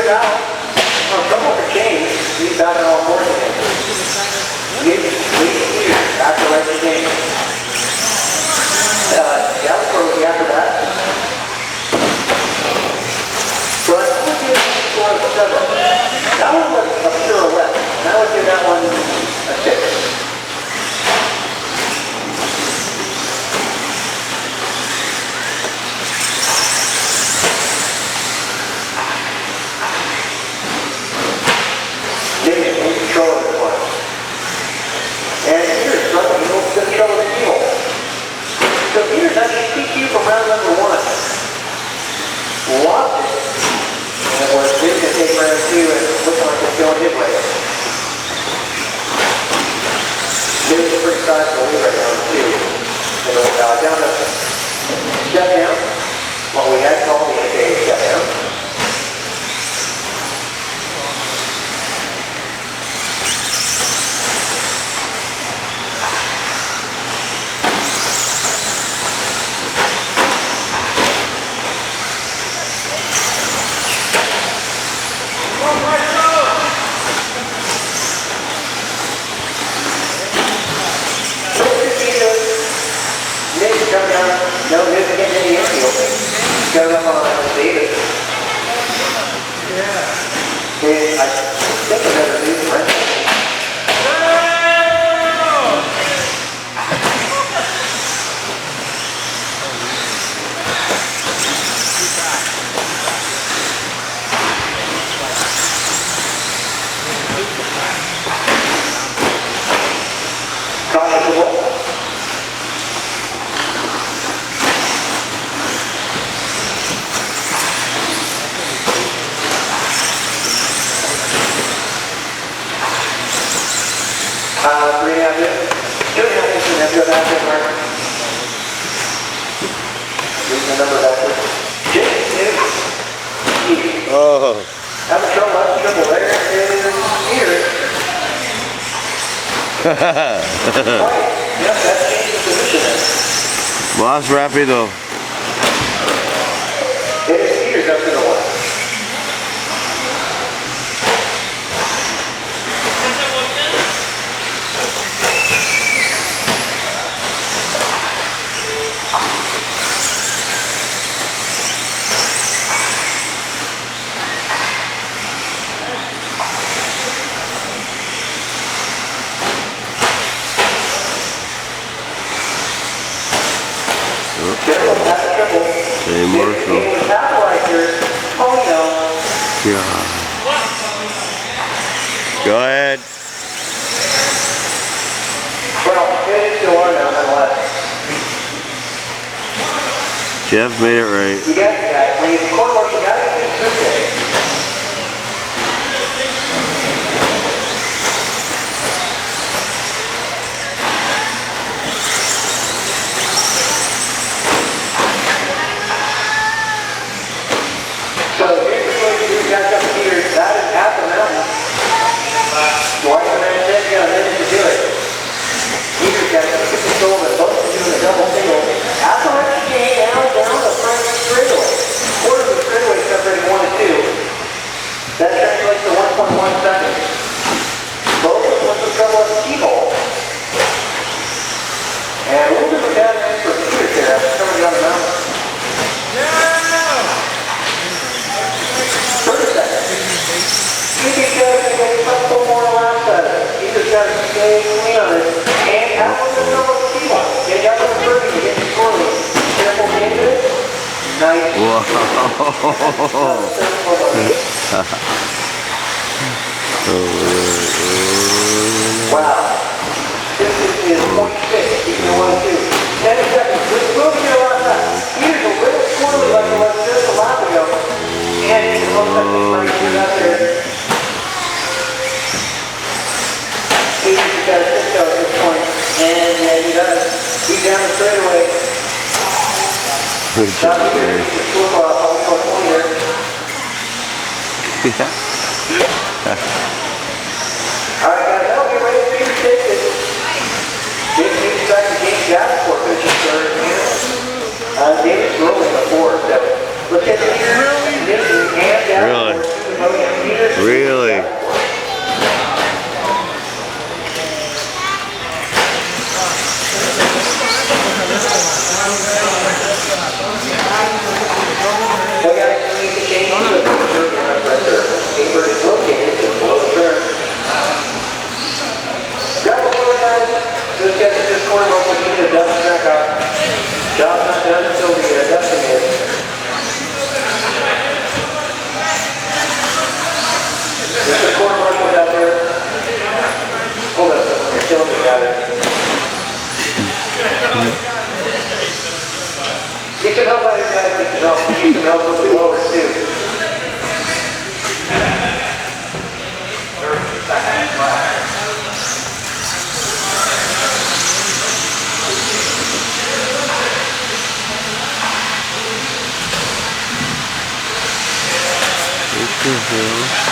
Good now. Well, trouble for change. He's back in all fours again. Lead here. Back to right game. Yeah, where was he after that? So I think we did score of 7. That one was a pirouette. Now we give that one a 6. So Peter's actually PQ from round number 1. Lost it. And it was due to take round 2 and looking like it's going his way. David's a pretty sizable lead right now in 2. And down to step down. What we had called the NCAA step down. No, Nick getting in the infield. Got up on Davis. Yeah. And I think another new friend. Caught the ball. Oh. Have a trouble, that's triple there. Here. Right. Yep, that changed the position. Más rápido. It is Peters up to the 1. Hey, Marshall. God. Go ahead. Well, it is still on now, nonetheless. Jeff made it right. You got that. When you score more, you got to do Tuesday. So here's the way to do catch up here. That is at the mountain. Watch the man said you got a minute to do it. Peter's got to keep control of both of you in a double single. After the game, down the front straightaway. Quarter of the straightaway separating 1 and 2. That translates to 1.1 seconds. Both of them with some trouble at the key ball. And a little bit of bad news for Peters there after coming down the mountain. You can go and a couple more laps at it. You just got to stay clean on it. And have a little trouble with the key. Get out of the curve and get scoring. Careful into it. Nice. Wow. This is 0.6. You can 1 2. 10 seconds. Let's move here last lap. Here's a little squirrely like it was just a lap ago. And it looks like the right here out there. He's got a 6 at this point. And he does. He's down the straightaway. Good job, Gary. Alright guys, that'll be ready for you to take it. James needs back to game gas for pitching third here. David's rolling a 4, so let's get the here. Really? Get some help out of your guys, get some help. We need some help with the blowers too. What the hell?